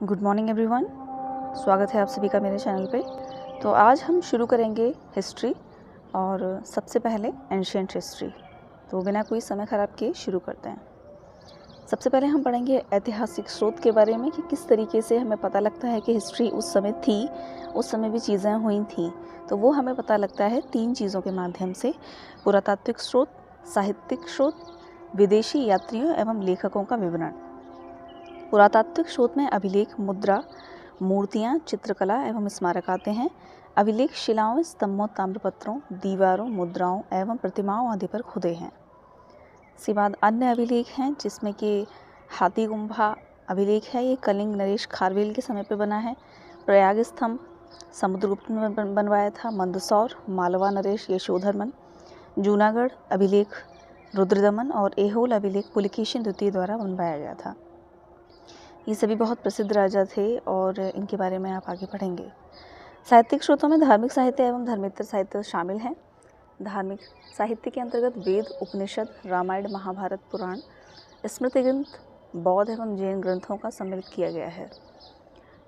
Good morning everyone. स्वागत है आप सभी का मेरे चैनल पे। तो आज हम शुरू करेंगे हिस्ट्री और सबसे पहले एंशिएंट हिस्ट्री। तो बिना कोई समय ख़राब किए शुरू करते हैं। सबसे पहले हम पढ़ेंगे ऐतिहासिक स्रोत के बारे में कि किस तरीके से हमें पता लगता है कि हिस्ट्री उस समय थी, उस समय भी चीज़ें हुई थीं। तो वो हमें पता लगता है 3 चीज़ों के माध्यम से: पुरातात्विक स्रोत, साहित्यिक स्रोत, विदेशी यात्रियों एवं लेखकों का विवरण। पुरातात्विक स्रोत में अभिलेख, मुद्रा, मूर्तियाँ, चित्रकला एवं स्मारक आते हैं। अभिलेख शिलाओं, स्तंभों, ताम्रपत्रों, दीवारों, मुद्राओं एवं प्रतिमाओं आदि पर खुदे हैं। इसके बाद अन्य अभिलेख हैं जिसमें कि हाथी गुम्फा अभिलेख है, ये कलिंग नरेश खारवेल के समय पर बना है। प्रयाग स्तंभ समुद्रगुप्त ने बनवाया था। मंदसौर मालवा नरेश यशोधर्मन। जूनागढ़ अभिलेख रुद्रदमन और ऐहोल अभिलेख पुलकेशिन द्वितीय द्वारा बनवाया गया था। ये सभी बहुत प्रसिद्ध राजा थे और इनके बारे में आप आगे पढ़ेंगे। साहित्यिक स्रोतों में धार्मिक साहित्य एवं धर्मेतर साहित्य शामिल हैं। धार्मिक साहित्य के अंतर्गत वेद, उपनिषद, रामायण, महाभारत, पुराण, स्मृति ग्रंथ, बौद्ध एवं जैन ग्रंथों का सम्मिलित किया गया है।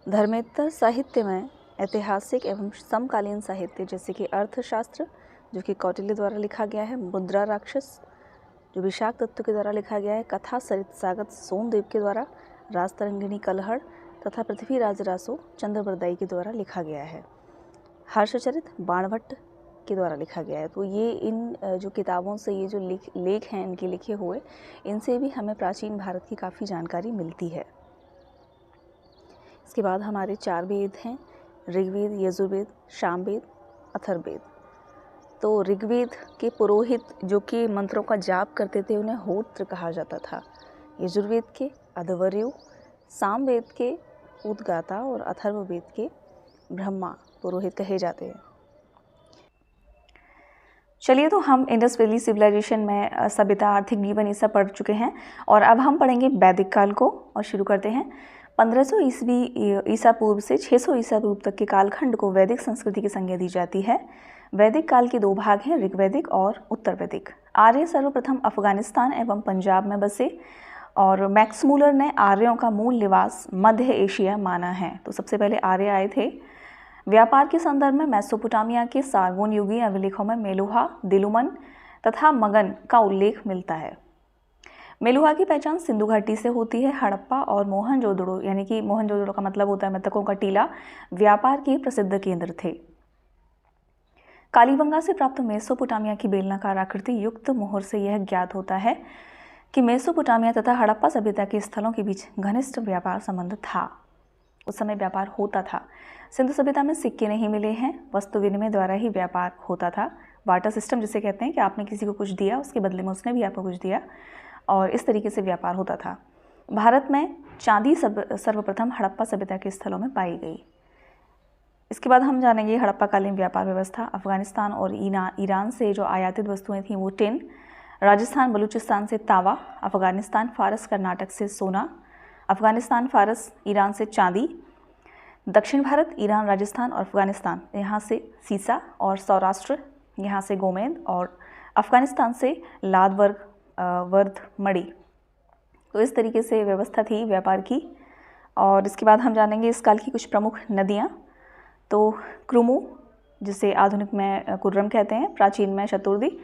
धर्मेतर साहित्य में ऐतिहासिक एवं समकालीन साहित्य जैसे कि अर्थशास्त्र जो कि कौटिल्य द्वारा लिखा गया है, मुद्रा राक्षस जो विशाख दत्त के द्वारा लिखा गया है, कथा सरित सागत सोमदेव के द्वारा, राजतरंगिणी कलहड़ तथा पृथ्वीराज रासो चंद्रबरदाई के द्वारा लिखा गया है। हर्षचरित बाणभट्ट के द्वारा लिखा गया है। तो ये इन जो किताबों से ये जो लेख हैं इनके लिखे हुए, इनसे भी हमें प्राचीन भारत की काफ़ी जानकारी मिलती है। इसके बाद हमारे 4 वेद हैं: ऋग्वेद, यजुर्वेद, सामवेद, अथर्ववेद। तो ऋग्वेद के पुरोहित जो कि मंत्रों का जाप करते थे उन्हें होत्र कहा जाता था। यजुर्वेद के अध्वर्यु, सामवेद के उद्गाता और अथर्ववेद के ब्रह्मा पुरोहित कहे जाते हैं। चलिए, तो हम इंडस वैली सिविलाइजेशन में सभ्यता, आर्थिक जीवन ये सब पढ़ चुके हैं और अब हम पढ़ेंगे वैदिक काल को और शुरू करते हैं। 1500 ईस्वी ईसा पूर्व से 600 ईसा पूर्व तक के कालखंड को वैदिक संस्कृति की संज्ञा दी जाती है। वैदिक काल के 2 भाग हैं, ऋग्वैदिक और उत्तर वैदिक। आर्य सर्वप्रथम अफगानिस्तान एवं पंजाब में बसे और मैक्स मूलर ने आर्यों का मूल निवास मध्य एशिया माना है। तो सबसे पहले आर्य आए थे। व्यापार के संदर्भ में मेसोपोटामिया के सारगोन युगीन अभिलेखों में मेलुहा, दिलुमन तथा मगन का उल्लेख मिलता है। मेलुहा की पहचान सिंधु घाटी से होती है। हड़प्पा और मोहनजोदड़ो, यानी कि मोहनजोदड़ो का मतलब होता है मृतकों का टीला, व्यापार के प्रसिद्ध केंद्र थे। कालीबंगा से प्राप्त मेसोपोटामिया की बेलनाकार आकृति युक्त मोहर से यह ज्ञात होता है कि मेसोपोटामिया तथा हड़प्पा सभ्यता के स्थलों के बीच घनिष्ठ व्यापार संबंध था। उस समय व्यापार होता था। सिंधु सभ्यता में सिक्के नहीं मिले हैं, वस्तु विनिमय द्वारा ही व्यापार होता था। बार्टर सिस्टम जिसे कहते हैं कि आपने किसी को कुछ दिया, उसके बदले में उसने भी आपको कुछ दिया, और इस तरीके से व्यापार होता था। भारत में चांदी सर्वप्रथम हड़प्पा सभ्यता के स्थलों में पाई गई। इसके बाद हम जानेंगे हड़प्पाकालीन व्यापार व्यवस्था। अफगानिस्तान और ईरान से जो आयातित वस्तुएं थीं वो टिन, राजस्थान बलूचिस्तान से तावा, अफगानिस्तान फारस कर्नाटक से सोना, अफगानिस्तान फारस ईरान से चांदी, दक्षिण भारत ईरान राजस्थान और अफगानिस्तान यहाँ से सीसा, और सौराष्ट्र यहाँ से गोमेद, और अफगानिस्तान से लाद वर्द मणि। तो इस तरीके से व्यवस्था थी व्यापार की। और इसके बाद हम जानेंगे इस काल की कुछ प्रमुख नदियाँ। तो क्रुमु जिसे आधुनिक में कुर्रम कहते हैं, प्राचीन में शतुर्दी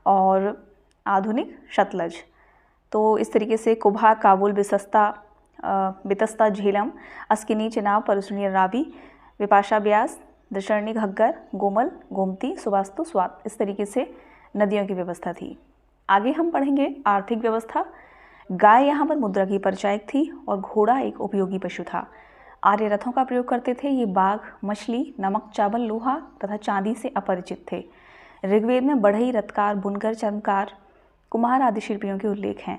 और आधुनिक शतलज। तो इस तरीके से कुभा, काबुल, बितस्ता, झेलम, अस्किनी, चिनाब, परुसणी, रावी, विपाशा, ब्यास, दशरणी, घग्गर, गोमल, गोमती, सुवास्तु, स्वात, इस तरीके से नदियों की व्यवस्था थी। आगे हम पढ़ेंगे आर्थिक व्यवस्था। गाय यहाँ पर मुद्रा की परिचायक थी और घोड़ा एक उपयोगी पशु था। आर्य रथों का प्रयोग करते थे। ये बाघ, मछली, नमक, चावल, लोहा तथा चांदी से अपरिचित थे। ऋग्वेद में बढ़ई, रथकार, बुनकर, चर्मकार, कुम्हार आदि शिल्पियों के उल्लेख हैं।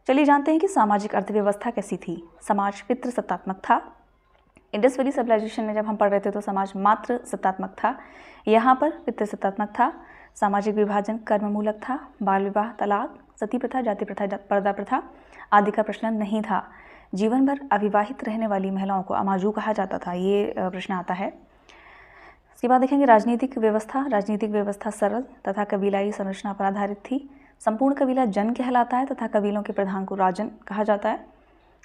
चलिए जानते हैं कि सामाजिक अर्थव्यवस्था कैसी थी। समाज पितृसत्तात्मक था। इंडस वैली सिविलाइजेशन में जब हम पढ़ रहे थे तो समाज मात्र सत्तात्मक था, यहाँ पर पितृसत्तात्मक था। सामाजिक विभाजन कर्ममूलक था। बाल विवाह, तलाक, सती प्रथा, जाति प्रथा, पर्दा प्रथा आदि का प्रचलन नहीं था। जीवन भर अविवाहित रहने वाली महिलाओं को अमाजू कहा जाता था। ये प्रश्न आता है। इसके बाद देखेंगे राजनीतिक व्यवस्था। राजनीतिक व्यवस्था सरल तथा कबीलाई संरचना पर आधारित थी। संपूर्ण कबीला जन कहलाता है तथा कबीलों के प्रधान को राजन कहा जाता है।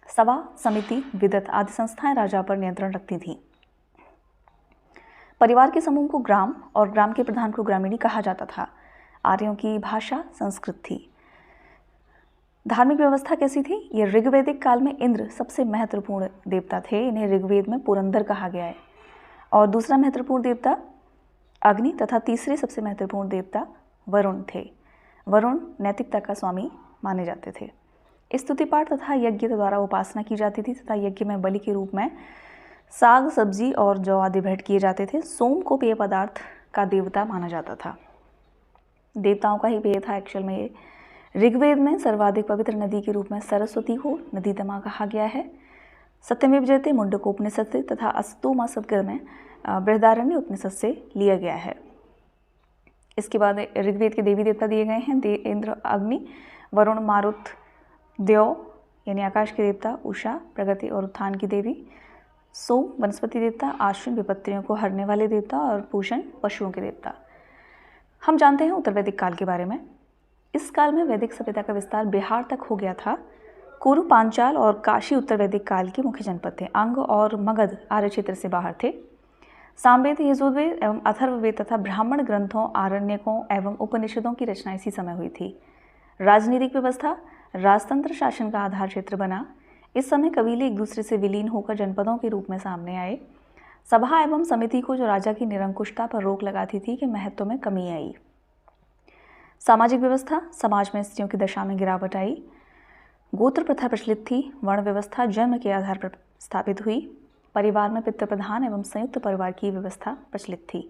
सभा, समिति, विदत आदि संस्थाएं राजा पर नियंत्रण रखती थीं। परिवार के समूह को ग्राम और ग्राम के प्रधान को ग्रामीणी कहा जाता था। आर्यों की भाषा संस्कृत थी। धार्मिक व्यवस्था कैसी थी? ये ऋग्वैदिक काल में इंद्र सबसे महत्वपूर्ण देवता थे। इन्हें ऋग्वेद में पुरंदर कहा गया है। और दूसरा महत्वपूर्ण देवता अग्नि तथा तीसरे सबसे महत्वपूर्ण देवता वरुण थे। वरुण नैतिकता का स्वामी माने जाते थे। स्तुति पाठ तथा यज्ञ द्वारा उपासना की जाती थी तथा यज्ञ में बलि के रूप में साग, सब्जी और जौ आदि भेंट किए जाते थे। सोम को पेय पदार्थ का देवता माना जाता था। देवताओं का ही पेय था एक्चुअल में ये। ऋग्वेद में सर्वाधिक पवित्र नदी के रूप में सरस्वती को नदीतमा कहा गया है। सत्यमेव जयते मुंडकोपनिषद से तथा अस्तोमा सदगत में बृहदारण्य उपनिषद से लिया गया है। इसके बाद ऋग्वेद के देवी देवता दिए गए हैं। इंद्र अग्नि, वरुण मारुत, देव यानी आकाश के देवता, उषा प्रगति और उत्थान की देवी, सोम वनस्पति देवता, आश्विन विपत्तियों को हरने वाले देवता और पूषण पशुओं के देवता। हम जानते हैं उत्तर वैदिक काल के बारे में। इस काल में वैदिक सभ्यता का विस्तार बिहार तक हो गया था। कुरु, पांचाल और काशी उत्तर वैदिक काल के मुख्य जनपद थे। अंग और मगध आर्य क्षेत्र से बाहर थे। सामवेद, यजुर्वेद एवं अथर्ववेद तथा ब्राह्मण ग्रंथों, आरण्यकों एवं उपनिषदों की रचना इसी समय हुई थी। राजनीतिक व्यवस्था, राजतंत्र शासन का आधार क्षेत्र बना। इस समय कबीले एक दूसरे से विलीन होकर जनपदों के रूप में सामने आए। सभा एवं समिति को जो राजा की निरंकुशता पर रोक लगाती थी कि महत्व में कमी आई। सामाजिक व्यवस्था, समाज में स्त्रियों की दशा में गिरावट आई। गोत्र प्रथा प्रचलित थी। वर्ण व्यवस्था जन्म के आधार पर स्थापित हुई। परिवार में पितृ प्रधान एवं संयुक्त परिवार की व्यवस्था प्रचलित थी।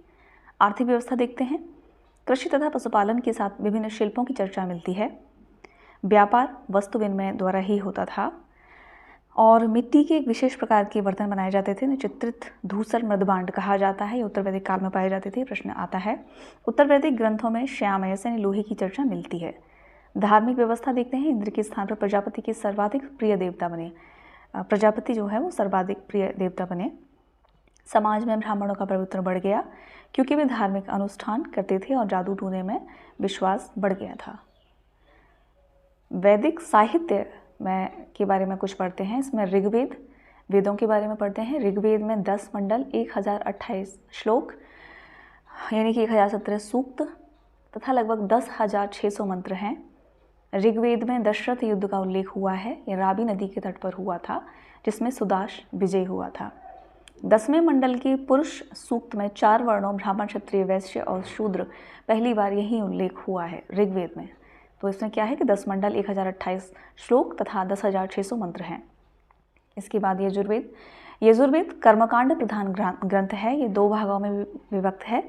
आर्थिक व्यवस्था देखते हैं। कृषि तथा पशुपालन के साथ विभिन्न शिल्पों की चर्चा मिलती है। व्यापार वस्तु विनिमय द्वारा ही होता था और मिट्टी के एक विशेष प्रकार के बर्तन बनाए जाते थे। चित्रित धूसर मृदभांड कहा जाता है। ये उत्तर वैदिक काल में पाए जाते थे। प्रश्न आता है, उत्तर वैदिक ग्रंथों में श्यामयस यानी लोहे की चर्चा मिलती है। धार्मिक व्यवस्था देखते हैं। इंद्र के स्थान पर प्रजापति के सर्वाधिक प्रिय देवता बने। प्रजापति जो है वो सर्वाधिक प्रिय देवता बने। समाज में ब्राह्मणों का प्रभुत्व बढ़ गया क्योंकि वे धार्मिक अनुष्ठान करते थे और जादू टूने में विश्वास बढ़ गया था। वैदिक साहित्य में के बारे में कुछ पढ़ते हैं। इसमें ऋग्वेद, वेदों के बारे में पढ़ते हैं। ऋग्वेद में 10 मंडल, 1028 श्लोक यानी कि 1017 सूक्त तथा लगभग 10,600 मंत्र हैं। ऋग्वेद में दशरथ युद्ध का उल्लेख हुआ है। यह रावी नदी के तट पर हुआ था जिसमें सुदाश विजय हुआ था। 10वें मंडल के पुरुष सूक्त में 4 वर्णों ब्राह्मण, क्षत्रिय, वैश्य और शूद्र पहली बार यही उल्लेख हुआ है ऋग्वेद में। तो इसमें क्या है कि 10 मंडल, 1028 श्लोक तथा 10,600 मंत्र हैं। इसके बाद यजुर्वेद कर्मकांड प्रधान ग्रंथ है। ये 2 भागों में विभक्त है।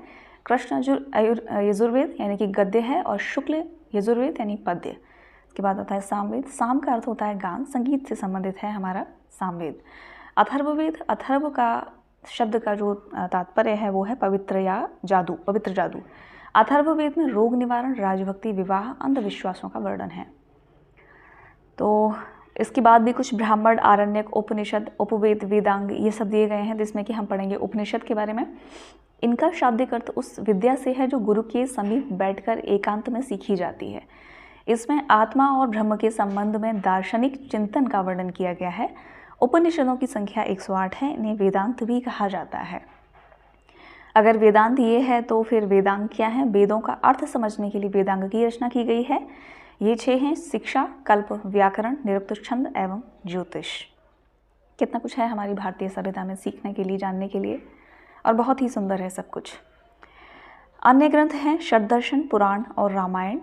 कृष्ण यजुर्वेद यानी कि गद्य है और शुक्ल यजुर्वेद यानी पद्य। इसके बाद आता है सामवेद। साम का अर्थ होता है गान, संगीत से संबंधित है हमारा सामवेद। अथर्ववेद, अथर्व का शब्द का जो तात्पर्य है वो है पवित्र या जादू, पवित्र जादू। अथर्ववेद में रोग निवारण, राजभक्ति, विवाह, अंधविश्वासों का वर्णन है। तो इसके बाद भी कुछ ब्राह्मण, आरण्यक, उपनिषद, उपवेद, वेदांग ये सब दिए गए हैं जिसमें कि हम पढ़ेंगे उपनिषद के बारे में। इनका शाब्दिक अर्थ उस विद्या से है जो गुरु के समीप बैठकर एकांत में सीखी जाती है। इसमें आत्मा और ब्रह्म के संबंध में दार्शनिक चिंतन का वर्णन किया गया है। उपनिषदों की संख्या 108 है। इन्हें वेदांत भी कहा जाता है। अगर वेदांत ये है तो फिर वेदांग क्या है? वेदों का अर्थ समझने के लिए वेदांग की रचना की गई है। ये 6 हैं: शिक्षा, कल्प, व्याकरण, निरुक्त, छंद एवं ज्योतिष। कितना कुछ है हमारी भारतीय सभ्यता में सीखने के लिए, जानने के लिए, और बहुत ही सुंदर है सब कुछ। अन्य ग्रंथ हैं षड्दर्शन, पुराण और रामायण।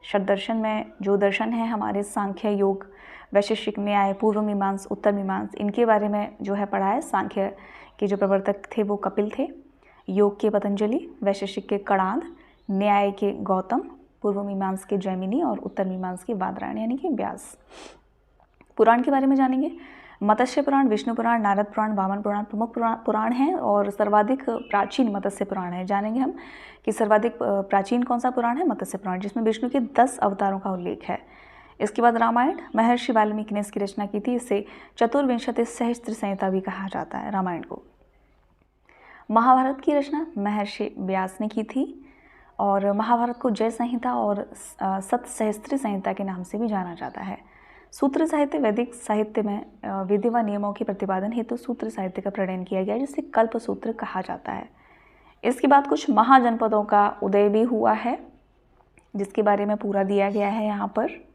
षड्दर्शन में जो दर्शन है हमारे सांख्य, योग, वैशेषिक, न्याय, पूर्व मीमांस, उत्तर मीमांस, इनके बारे में जो है पढ़ा है। सांख्य के जो प्रवर्तक थे वो कपिल थे, योग के पतंजलि, वैशेषिक के कणाद, न्याय के गौतम, पूर्व मीमांस के जैमिनी और उत्तर मीमांस के बादरायण यानी कि व्यास। पुराण के बारे में जानेंगे। मत्स्य पुराण, विष्णु पुराण, नारद पुराण, वामन पुराण प्रमुख पुराण हैं और सर्वाधिक प्राचीन मत्स्य पुराण है। जानेंगे हम कि सर्वाधिक प्राचीन कौन सा पुराण है? मत्स्य पुराण, जिसमें विष्णु के 10 अवतारों का उल्लेख है। इसके बाद रामायण, महर्षि वाल्मीकि ने इसकी रचना की थी। इसे चतुर्विंशति सहस्त्र संहिता भी कहा जाता है रामायण को। महाभारत की रचना महर्षि व्यास ने की थी और महाभारत को जय संहिता और सत सहस्त्री संहिता के नाम से भी जाना जाता है। सूत्र साहित्य वैदिक साहित्य में विधि व नियमों के प्रतिपादन हेतु सूत्र साहित्य का प्रणयन किया गया, जिसे कल्प सूत्र कहा जाता है। इसके बाद कुछ महाजनपदों का उदय भी हुआ है, जिसके बारे में पूरा दिया गया है यहाँ पर।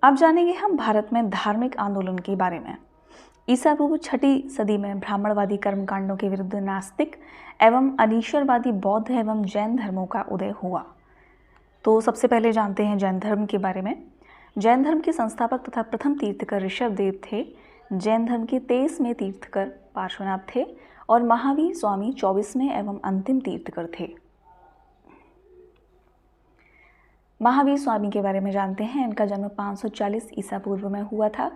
अब जानेंगे हम भारत में धार्मिक आंदोलन के बारे में। ईसा पूर्व 6वीं सदी में ब्राह्मणवादी कर्मकांडों के विरुद्ध नास्तिक एवं अनीश्वरवादी बौद्ध एवं जैन धर्मों का उदय हुआ। तो सबसे पहले जानते हैं जैन धर्म के बारे में। जैन धर्म के संस्थापक तथा प्रथम तीर्थकर ऋषभदेव थे। जैन धर्म के 23वें तीर्थकर पार्श्वनाथ थे और महावीर स्वामी 24वें एवं अंतिम तीर्थकर थे। महावीर स्वामी के बारे में जानते हैं। इनका जन्म 540 ईसा पूर्व में हुआ था।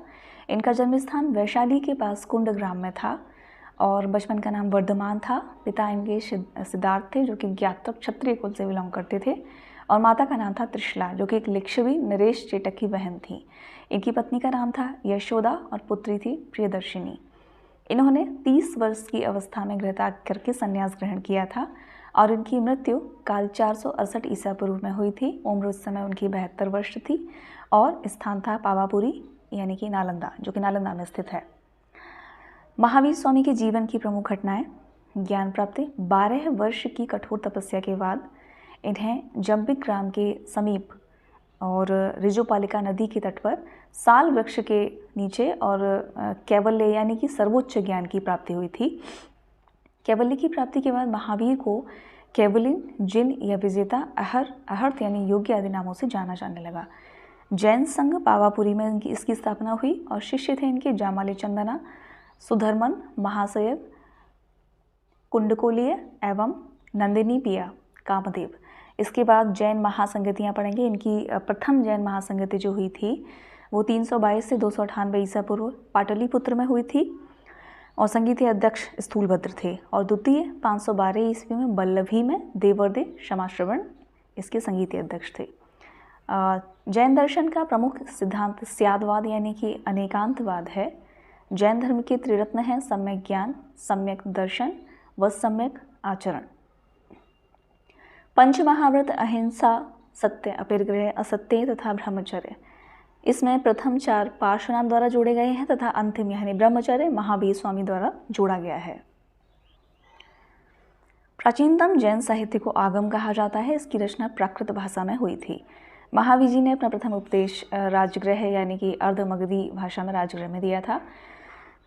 इनका जन्म स्थान वैशाली के पास कुंड ग्राम में था और बचपन का नाम वर्धमान था। पिता इनके सिद्धार्थ थे, जो कि ज्ञातक क्षत्रिय कुल से बिलोंग करते थे, और माता का नाम था त्रिशला, जो कि एक लिच्छवी नरेश चेटक की बहन थी। इनकी पत्नी का नाम था यशोदा और पुत्री थी प्रियदर्शिनी। इन्होंने 30 वर्ष की अवस्था में गृहत्याग करके संन्यास ग्रहण किया था और इनकी मृत्यु काल 468 ईसा पूर्व में हुई थी। उम्र उस समय उनकी 72 वर्ष थी और स्थान था पावापुरी यानी कि नालंदा, जो कि नालंदा में स्थित है। महावीर स्वामी के जीवन की प्रमुख घटनाएं: ज्ञान प्राप्ति। 12 वर्ष की कठोर तपस्या के बाद इन्हें जंबिक ग्राम के समीप और रिजोपालिका नदी के तट पर साल वृक्ष के नीचे और कैवल्य यानी कि सर्वोच्च ज्ञान की प्राप्ति हुई थी। कैवल्य की प्राप्ति के बाद महावीर को कैवलिन, जिन या विजेता, अहर्थ यानी योग्य आदि नामों से जाना जाने लगा। जैन संघ पावापुरी में इसकी स्थापना हुई और शिष्य थे इनके जामाली चंदना, सुधर्मन, महाशय, कुंडकोलीय एवं नंदिनी पिया, कामदेव। इसके बाद जैन महासंगतियाँ पढ़ेंगे। इनकी प्रथम जैन महासंगति जो हुई थी वो 322 से 298 ईसा पूर्व पाटलिपुत्र में हुई थी और संगीतीय अध्यक्ष स्थूलभद्र थे। और द्वितीय 512 ईस्वी में बल्लभी में देवर्दे क्षमाश्रवण इसके संगीतीय अध्यक्ष थे। जैन दर्शन का प्रमुख सिद्धांत स्यादवाद यानी कि अनेकांतवाद है। जैन धर्म के त्रिरत्न हैं सम्यक ज्ञान, सम्यक दर्शन व सम्यक आचरण। पंचमहाव्रत अहिंसा, सत्य, अपरिग्रह, असत्य तथा ब्रह्मचर्य। इसमें प्रथम 4 पार्श्वनाथ द्वारा जोड़े गए हैं तथा अंतिम यानी ब्रह्मचर्य महावीर स्वामी द्वारा जोड़ा गया है। प्राचीनतम जैन साहित्य को आगम कहा जाता है। इसकी रचना प्राकृत भाषा में हुई थी। महावीर जी ने अपना प्रथम उपदेश राजगृह यानी कि अर्धमगधी भाषा में राजगृह में दिया था।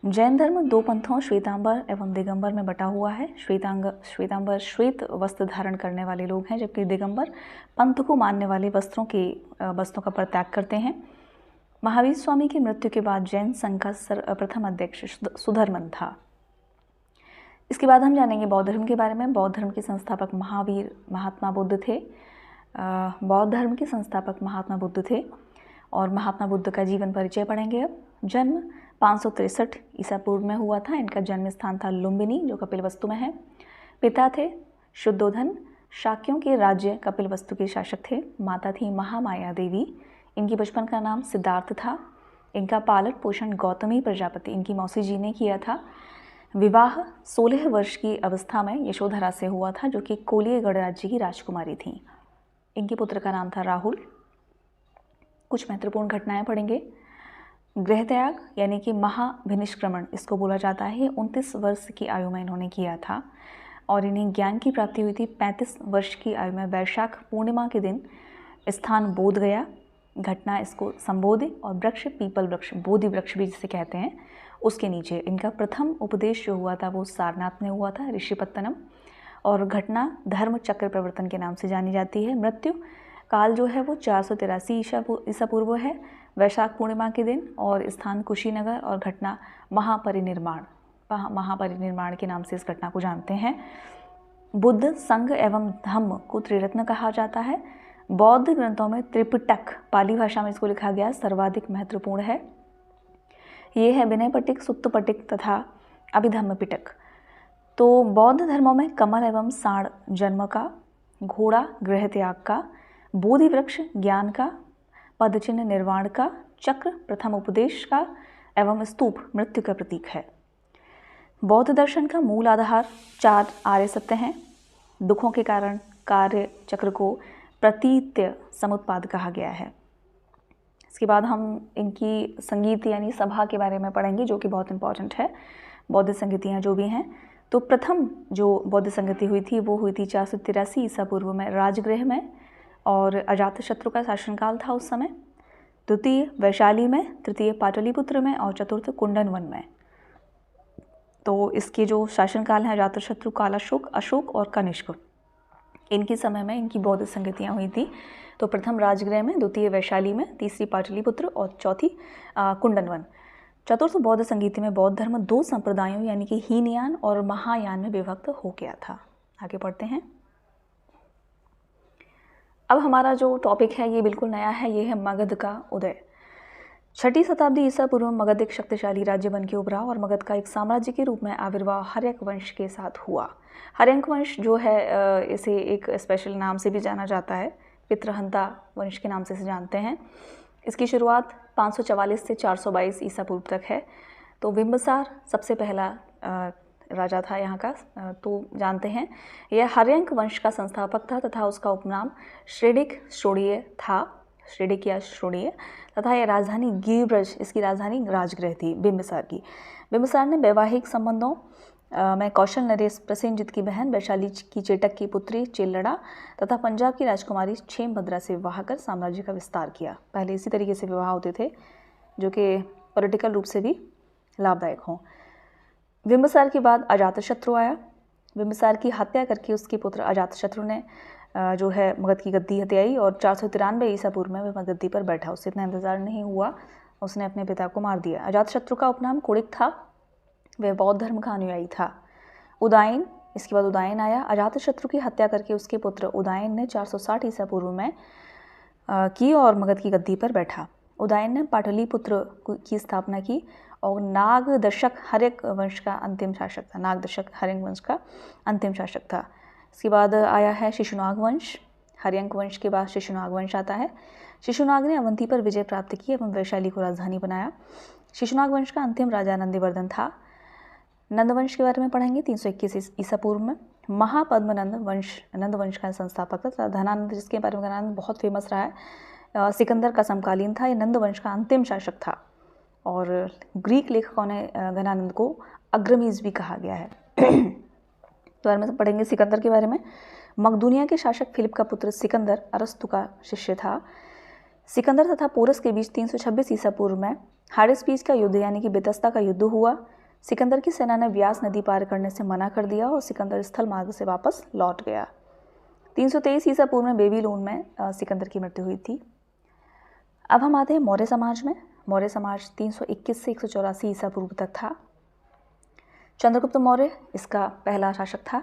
जैन धर्म 2 पंथों श्वेतांबर एवं दिगंबर में बटा हुआ है। श्वेतांबर श्वेत वस्त्र धारण करने वाले लोग हैं, जबकि दिगंबर पंथ को मानने वाले वस्त्रों का परित्याग करते हैं। महावीर स्वामी की मृत्यु के बाद जैन संघ का प्रथम अध्यक्ष सुधर्मन था। इसके बाद हम जानेंगे बौद्ध धर्म के बारे में। बौद्ध धर्म के संस्थापक महात्मा बुद्ध थे। बौद्ध धर्म के संस्थापक महात्मा बुद्ध थे और महात्मा बुद्ध का जीवन परिचय पढ़ेंगे। अब जन्म 563 ईसा पूर्व में हुआ था। इनका जन्म स्थान था लुम्बिनी, जो कपिलवस्तु में है। पिता थे शुद्धोधन, शाक्यों के राज्य कपिलवस्तु के शासक थे। माता थी महामाया देवी। इनकी बचपन का नाम सिद्धार्थ था। इनका पालन पोषण गौतमी प्रजापति इनकी मौसी जी ने किया था। विवाह 16 वर्ष की अवस्था में यशोधरा से हुआ था, जो कि कोलिय गणराज्य की राजकुमारी थी। इनके पुत्र का नाम था राहुल। कुछ महत्वपूर्ण घटनाएं पढ़ेंगे। गृहत्याग यानी कि महाभिनिष्क्रमण इसको बोला जाता है। 29 वर्ष की आयु में इन्होंने किया था और इन्हें ज्ञान की प्राप्ति हुई थी 35 वर्ष की आयु में वैशाख पूर्णिमा के दिन। स्थान बोध गया। घटना इसको संबोधि और वृक्ष पीपल वृक्ष, बोधि वृक्ष भी जिसे कहते हैं, उसके नीचे। इनका प्रथम उपदेश जो हुआ था वो सारनाथ में हुआ था, ऋषिपत्तनम। और घटना धर्म चक्र प्रवर्तन के नाम से जानी जाती है। मृत्यु काल जो है वो 483 ईसा पूर्व है, वैशाख पूर्णिमा के दिन, और स्थान कुशीनगर। और घटना महापरिनिर्वाण के नाम से इस घटना को जानते हैं। बुद्ध, संघ एवं धम्म को त्रिरत्न कहा जाता है। बौद्ध ग्रंथों में त्रिपिटक, पाली भाषा में इसको लिखा गया, सर्वाधिक महत्वपूर्ण है। ये है विनय पिटक, सुत्त पिटक तथा अभिधम्म पिटक। तो बौद्ध धर्मों में कमल एवं साण जन्म का, घोड़ा गृह त्याग का, बोधि वृक्ष ज्ञान का, पदचिन्ह निर्वाण का, चक्र प्रथम उपदेश का एवं स्तूप मृत्यु का प्रतीक है। बौद्ध दर्शन का मूल आधार 4 आर्य सत्य हैं। दुखों के कारण कार्य चक्र को प्रतीत्य समुत्पाद कहा गया है। इसके बाद हम इनकी संगीत यानी सभा के बारे में पढ़ेंगे, जो कि बहुत इंपॉर्टेंट है, बौद्ध संगीतियाँ जो भी हैं। तो प्रथम जो बौद्ध संगति हुई थी वो हुई थी 483 ईसा पूर्व में राजगृह में, और अजातशत्रु का शासनकाल था उस समय। द्वितीय वैशाली में, तृतीय पाटलिपुत्र में और चतुर्थ कुंडनवन में। तो इसके जो शासनकाल हैं अजातशत्रु, कालाशोक, अशोक और कनिष्क, इनके समय में इनकी बौद्ध संगतियाँ हुई थी। तो प्रथम राजगृह में, द्वितीय वैशाली में, तीसरी पाटलिपुत्र और चौथी कुंडनवन। चतुर्थ बौद्ध संगीति में बौद्ध धर्म 2 संप्रदायों यानी कि हीनयान और महायान में विभक्त हो गया था। आगे बढ़ते हैं। अब हमारा जो टॉपिक है ये बिल्कुल नया है, ये है मगध का उदय। 6ठी शताब्दी ईसा पूर्व में मगध एक शक्तिशाली राज्य बन के उभरा और मगध का एक साम्राज्य के रूप में आविर्भाव हर्यक वंश के साथ हुआ। हर्यक वंश जो है इसे एक स्पेशल नाम से भी जाना जाता है, पितृहंता वंश के नाम से इसे जानते हैं। इसकी शुरुआत 544 से 422 ईसा पूर्व तक है। तो बिंबिसार सबसे पहला राजा था यहाँ का, तो जानते हैं। यह हर्यक वंश का संस्थापक था तथा उसका उपनाम श्रेडिक श्रोणीय था, श्रेडिक या श्रोणीय, तथा यह राजधानी गिरिब्रज, इसकी राजधानी राजगृह थी बिंबिसार की। बिंबिसार ने वैवाहिक संबंधों में कौशल नरेश प्रसेनजित की बहन वैशाली की चेटक की पुत्री चेल्लड़ा तथा पंजाब की राजकुमारी क्षेमभद्रा से विवाह कर साम्राज्य का विस्तार किया। पहले इसी तरीके से विवाह होते थे जो कि पॉलिटिकल रूप से भी लाभदायक हों। बिंबिसार के बाद अजातशत्रु आया। बिंबिसार की हत्या करके उसके पुत्र अजातशत्रु ने जो है मगध की गद्दी हत्याई और 493 ईसा पूर्व में वह गद्दी पर बैठा। उससे इतना इंतजार नहीं हुआ, उसने अपने पिता को मार दिया। अजातशत्रु का उपनाम कुड़िक था, वह बौद्ध धर्म का अनुयायी था। उदायन, इसके बाद उदायन आया। अजातशत्रु की हत्या करके उसके पुत्र उदायन ने 460 ईसा पूर्व में की और मगध की गद्दी पर बैठा। उदायन ने पाटलिपुत्र की स्थापना की और नागदशक हर्यक वंश का अंतिम शासक था। नागदशक हर्यक वंश का अंतिम शासक था। इसके बाद आया है शिशुनाग वंश। हर्यक वंश के बाद शिशुनाग वंश आता है। शिशुनाग ने अवंती पर विजय प्राप्त की एवं वैशाली को राजधानी बनाया। शिशुनाग वंश का अंतिम राजा नंदिवर्धन था। नंद वंश के बारे में पढ़ेंगे 321 ईसा पूर्व में। महापद्मनंद वंश नंद वंश का संस्थापक था। धनानंद, जिसके बारे में धनानंद बहुत फेमस रहा है, सिकंदर का समकालीन था। ये नंद वंश का अंतिम शासक था और ग्रीक लेखकों ने घनानंद को अग्रमीज भी कहा गया है। तो बारे में पढ़ेंगे सिकंदर के बारे में। मकदूनिया के शासक फिलिप का पुत्र सिकंदर अरस्तु का शिष्य था। सिकंदर तथा पोरस के बीच 326 ईसा पूर्व में हाडेस्पीज का युद्ध यानी कि बेतस्ता का युद्ध हुआ। सिकंदर की सेना ने व्यास नदी पार करने से मना कर दिया और सिकंदर स्थल मार्ग से वापस लौट गया। 323 ईसा पूर्व में बेबीलोन में सिकंदर की मृत्यु हुई थी। अब हम आते हैं मौर्य समाज में। मौर्य समाज 321 से 184 ईसा पूर्व तक था। चंद्रगुप्त मौर्य इसका पहला शासक था।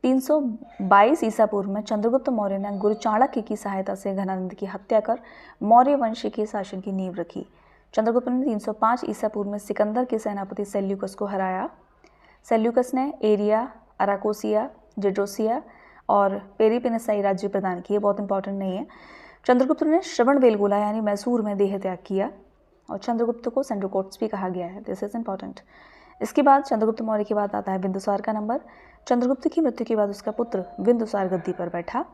322 ईसा पूर्व में चंद्रगुप्त मौर्य ने गुरु चाणक्य की सहायता से घनानंद की हत्या कर मौर्य वंश के शासन की नींव रखी। चंद्रगुप्त ने 305 ईसा पूर्व में सिकंदर के सेनापति सेल्यूकस को हराया। सेल्यूकस ने एरिया, अराकोसिया, जेड्रोसिया और पेरिपेनेसाई राज्य प्रदान किए। बहुत इंपॉर्टेंट नहीं है। चंद्रगुप्त ने श्रवणबेलगोला यानी मैसूर में देह त्याग किया और चंद्रगुप्त को सेंड्रोकोट्स भी कहा गया है। This is important. इसके बाद चंद्रगुप्त मौर्य के बाद आता है बिंदुसार का नंबर। चंद्रगुप्त की मृत्यु के बाद उसका पुत्र बिंदुसार गद्दी पर बैठा।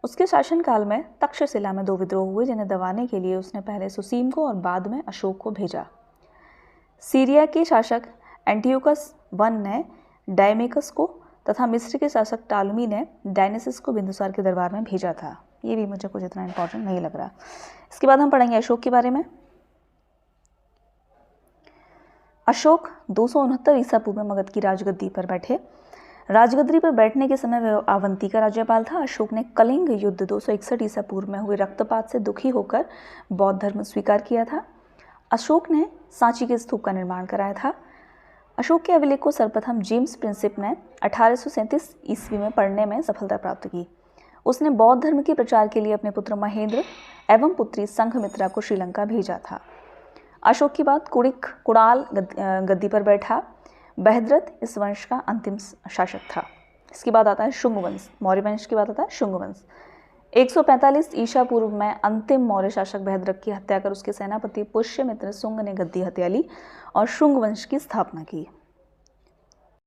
उसके शासनकाल में तक्षशिला में 2 विद्रोह हुए जिन्हें दबाने के लिए उसने पहले सुसीम को और बाद में अशोक को भेजा। सीरिया के शासक एंटियोकस I ने डायमेकस को तथा मिस्र के शासक टालमी ने डायनेसिस को बिंदुसार के दरबार में भेजा था। ये भी मुझे कुछ इतना इंपॉर्टेंट नहीं लग रहा। इसके बाद हम पढ़ेंगे अशोक के बारे में। अशोक 269 ईसा पूर्व में मगध की राजगद्दी पर बैठे। राजगद्दी पर बैठने के समय वह अवंती का राज्यपाल था। अशोक ने कलिंग युद्ध 261 ईसा पूर्व में हुए रक्तपात से दुखी होकर बौद्ध धर्म स्वीकार किया था। अशोक ने सांची के स्तूप का निर्माण कराया था। अशोक के अभिलेख को सर्वप्रथम जेम्स प्रिंसिप ने 1837 ईस्वी में पढ़ने में सफलता प्राप्त की। उसने बौद्ध धर्म के प्रचार के लिए अपने पुत्र महेंद्र एवं पुत्री संघमित्रा को श्रीलंका भेजा था। अशोक के बाद कुड़ाल गद्दी पर बैठा। बहद्रथ इस वंश का अंतिम शासक था। इसके बाद आता है शुंग वंश। मौर्य वंश के बाद आता है शुंग वंश। 145 ईसा पूर्व में अंतिम मौर्य शासक बहद्रथ की हत्या कर उसके सेनापति पुष्यमित्र शुंग ने गद्दी हत्या ली और शुंग वंश की स्थापना की।